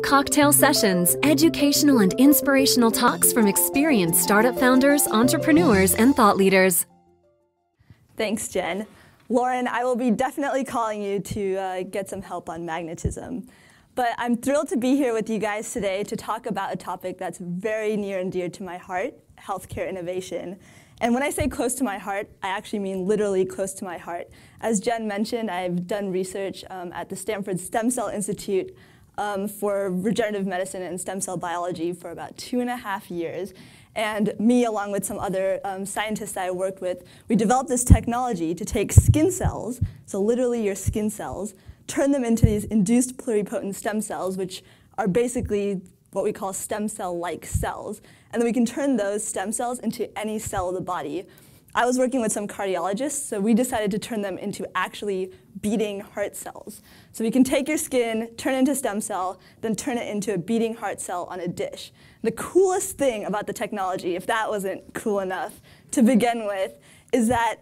cocktail sessions, educational and inspirational talks from experienced startup founders, entrepreneurs, and thought leaders. Thanks, Jen. Lauren, I will be definitely calling you to get some help on magnetism. But I'm thrilled to be here with you guys today to talk about a topic that's very near and dear to my heart, healthcare innovation. And when I say close to my heart, I actually mean literally close to my heart. As Jen mentioned, I've done research at the Stanford Stem Cell Institute for regenerative medicine and stem cell biology for about 2.5 years. And me, along with some other scientists I worked with, we developed this technology to take skin cells, so literally your skin cells, turn them into these induced pluripotent stem cells, which are basically what we call stem cell-like cells. And then we can turn those stem cells into any cell of the body. I was working with some cardiologists, so we decided to turn them into actually beating heart cells. So we can take your skin, turn it into a stem cell, then turn it into a beating heart cell on a dish. The coolest thing about the technology, if that wasn't cool enough to begin with, is that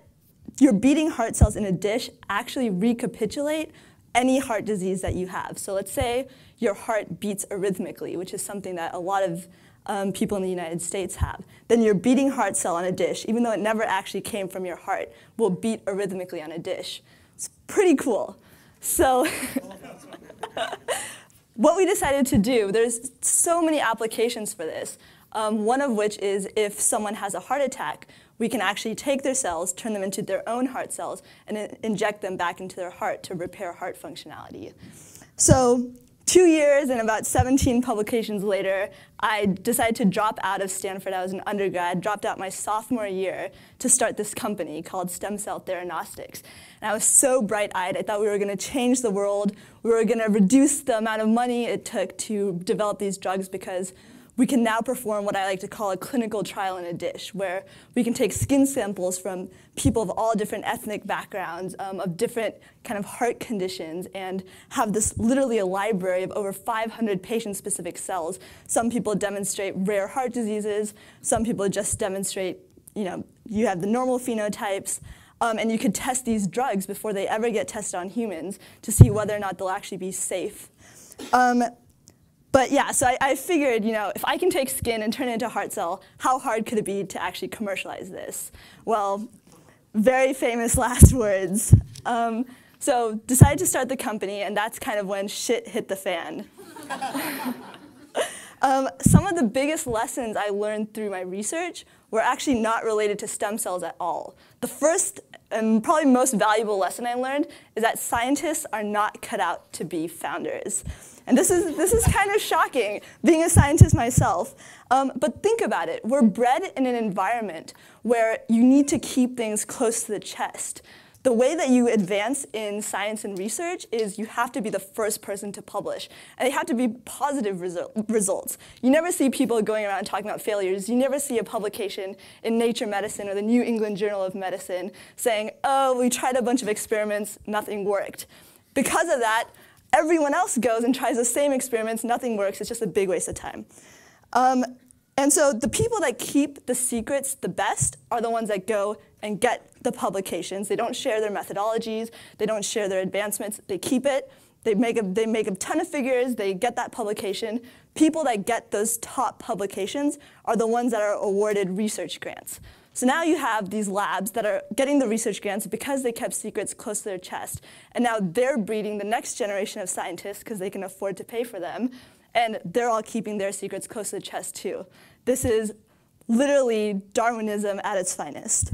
your beating heart cells in a dish actually recapitulate any heart disease that you have. So let's say your heart beats arrhythmically, which is something that a lot of people in the United States have. Then your beating heart cell on a dish, even though it never actually came from your heart, will beat arrhythmically on a dish. It's pretty cool. So what we decided to do, there's so many applications for this. One of which is if someone has a heart attack, we can actually take their cells, turn them into their own heart cells, and inject them back into their heart to repair heart functionality. So 2 years and about 17 publications later, I decided to drop out of Stanford. I was an undergrad, dropped out my sophomore year to start this company called Stem Cell Theranostics. And I was so bright-eyed. I thought we were going to change the world. We were going to reduce the amount of money it took to develop these drugs because we can now perform what I like to call a clinical trial in a dish, where we can take skin samples from people of all different ethnic backgrounds, of different kind of heart conditions, and have this literally a library of over 500 patient-specific cells. Some people demonstrate rare heart diseases. Some people just demonstrate, you have the normal phenotypes. And you could test these drugs before they ever get tested on humans to see whether or not they'll actually be safe. But yeah, so I figured, if I can take skin and turn it into a heart cell, how hard could it be to actually commercialize this? Well, very famous last words. So decided to start the company, and that's kind of when shit hit the fan. Some of the biggest lessons I learned through my research were actually not related to stem cells at all. The first and probably most valuable lesson I learned is that scientists are not cut out to be founders. And this is kind of shocking, being a scientist myself. But think about it. We're bred in an environment where you need to keep things close to the chest. The way that you advance in science and research is you have to be the first person to publish. And they have to be positive results. You never see people going around talking about failures. You never see a publication in Nature Medicine or the New England Journal of Medicine saying, oh, we tried a bunch of experiments, nothing worked. Because of that, everyone else goes and tries the same experiments, nothing works, it's just a big waste of time. And so the people that keep the secrets the best are the ones that go and get the publications. They don't share their methodologies, they don't share their advancements, they keep it, they make a ton of figures, they get that publication. People that get those top publications are the ones that are awarded research grants. So now you have these labs that are getting the research grants because they kept secrets close to their chest. And now they're breeding the next generation of scientists because they can afford to pay for them. And they're all keeping their secrets close to the chest too. This is literally Darwinism at its finest.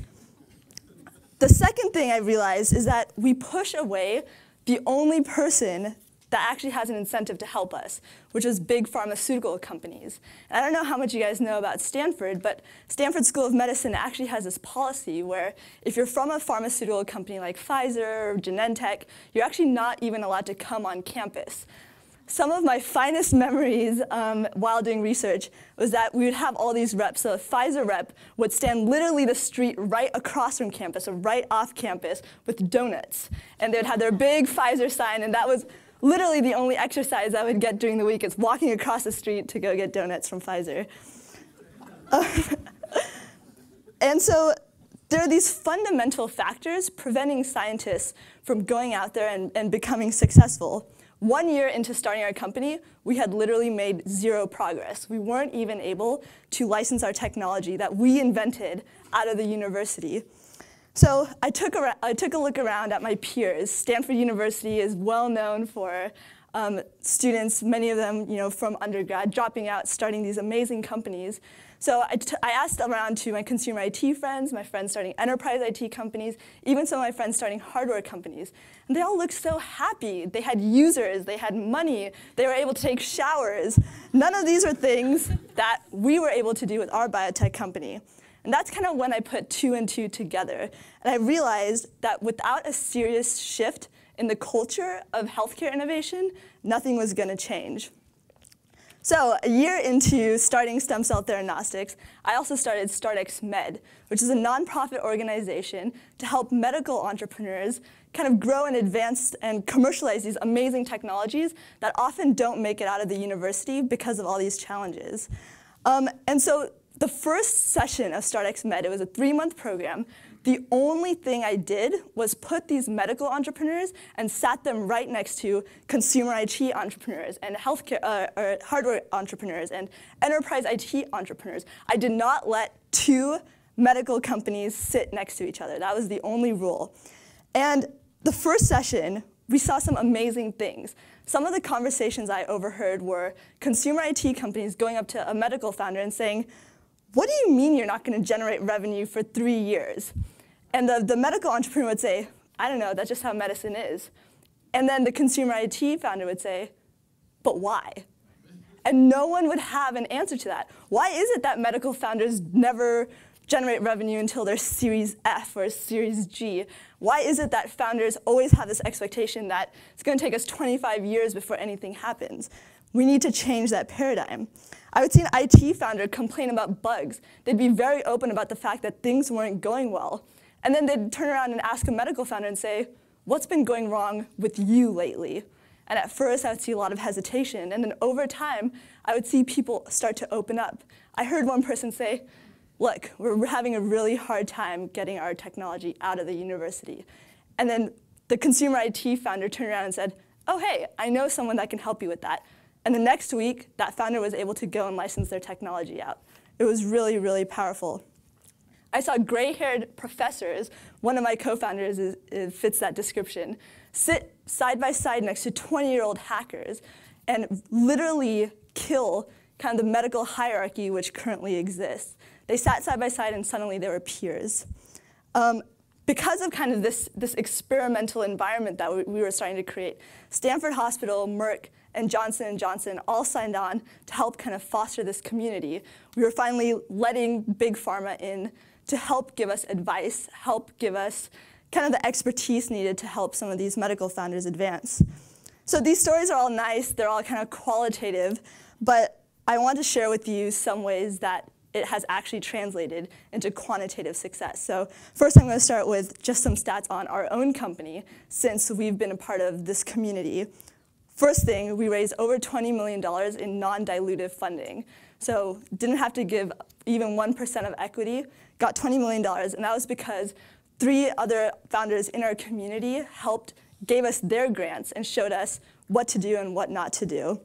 The second thing I realized is that we push away the only person that actually has an incentive to help us, which is big pharmaceutical companies. And I don't know how much you guys know about Stanford, but Stanford School of Medicine actually has this policy where if you're from a pharmaceutical company like Pfizer or Genentech, you're actually not even allowed to come on campus. Some of my finest memories while doing research was that we would have all these reps. So a Pfizer rep would stand literally the street right across from campus, or right off campus, with donuts. And they would have their big Pfizer sign, and that was literally the only exercise I would get during the week is walking across the street to go get donuts from Pfizer. And so there are these fundamental factors preventing scientists from going out there and becoming successful. 1 year into starting our company, we had literally made zero progress. We weren't even able to license our technology that we invented out of the university. So I took a look around at my peers. Stanford University is well known for students, many of them from undergrad, dropping out, starting these amazing companies. So I asked around to my consumer IT friends, my friends starting enterprise IT companies, even some of my friends starting hardware companies. And they all looked so happy. They had users, they had money, they were able to take showers. None of these were things that we were able to do with our biotech company. And that's kind of when I put 2 and 2 together. And I realized that without a serious shift in the culture of healthcare innovation, nothing was going to change. So a year into starting stem cell theranostics, I also started StartX Med, which is a nonprofit organization to help medical entrepreneurs kind of grow and advance and commercialize these amazing technologies that often don't make it out of the university because of all these challenges. And so the first session of StartX Med, it was a 3-month program. The only thing I did was put these medical entrepreneurs and sat them right next to consumer IT entrepreneurs and healthcare, hardware entrepreneurs and enterprise IT entrepreneurs. I did not let 2 medical companies sit next to each other. That was the only rule. And the first session, we saw some amazing things. Some of the conversations I overheard were consumer IT companies going up to a medical founder and saying, "What do you mean you're not going to generate revenue for 3 years?" And the medical entrepreneur would say, "I don't know, that's just how medicine is." And then the consumer IT founder would say, "But why?" And no one would have an answer to that. Why is it that medical founders never generate revenue until they're Series F or Series G? Why is it that founders always have this expectation that it's going to take us 25 years before anything happens? We need to change that paradigm. I would see an IT founder complain about bugs. They'd be very open about the fact that things weren't going well. And then they'd turn around and ask a medical founder and say, "What's been going wrong with you lately?" And at first, I would see a lot of hesitation. And then over time, I would see people start to open up. I heard one person say, "Look, we're having a really hard time getting our technology out of the university." And then the consumer IT founder turned around and said, "Oh, hey, I know someone that can help you with that." And the next week, that founder was able to go and license their technology out. It was really, really powerful. I saw gray-haired professors, one of my co-founders fits that description, sit side by side next to 20-year-old hackers and literally kill kind of the medical hierarchy which currently exists. They sat side by side and suddenly they were peers. Because of kind of this experimental environment that we were starting to create, Stanford Hospital, Merck, and Johnson & Johnson all signed on to help kind of foster this community. We were finally letting big pharma in to help give us advice, help give us kind of the expertise needed to help some of these medical founders advance. So these stories are all nice, they're all kind of qualitative, but I want to share with you some ways that it has actually translated into quantitative success. So first I'm going to start with just some stats on our own company since we've been a part of this community. First thing, we raised over $20 million in non-dilutive funding. So didn't have to give even 1% of equity, got $20 million, and that was because 3 other founders in our community gave us their grants and showed us what to do and what not to do.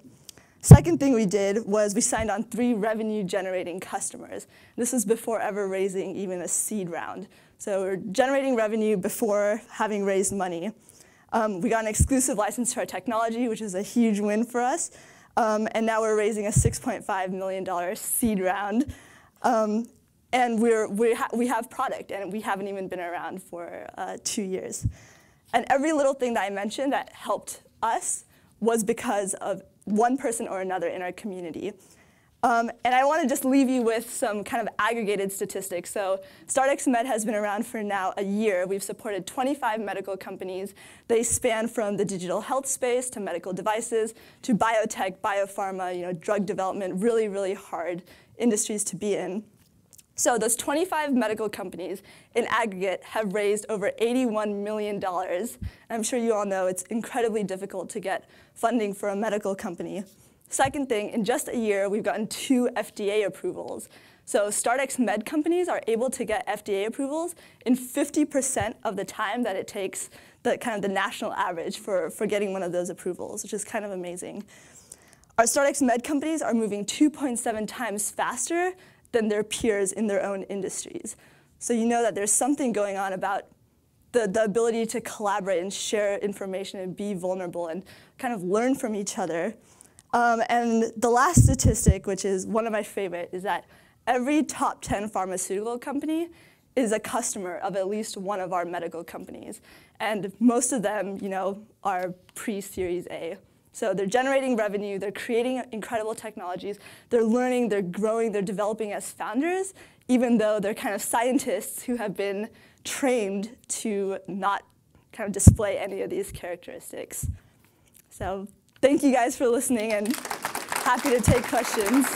Second thing we did was we signed on 3 revenue-generating customers. This was before ever raising even a seed round. So we're generating revenue before having raised money. We got an exclusive license to our technology, which is a huge win for us. And now we're raising a $6.5 million seed round. And we have product, and we haven't even been around for 2 years. And every little thing that I mentioned that helped us was because of one person or another in our community. And I want to just leave you with some kind of aggregated statistics. So StartX Med has been around for now a year. We've supported 25 medical companies. They span from the digital health space to medical devices to biotech, biopharma, drug development, really, really hard industries to be in. So those 25 medical companies in aggregate have raised over $81 million. And I'm sure you all know it's incredibly difficult to get funding for a medical company. Second thing, in just a year, we've gotten 2 FDA approvals. So StartX Med companies are able to get FDA approvals in 50% of the time that it takes the national average for getting one of those approvals, which is kind of amazing. Our StartX Med companies are moving 2.7 times faster than their peers in their own industries. So you know that there's something going on about the ability to collaborate and share information and be vulnerable and kind of learn from each other. And the last statistic, which is one of my favorite, is that every top 10 pharmaceutical company is a customer of at least one of our medical companies. And most of them, are pre-Series A. So they're generating revenue, they're creating incredible technologies, they're learning, they're growing, they're developing as founders, even though they're kind of scientists who have been trained to not kind of display any of these characteristics. So thank you guys for listening, and happy to take questions.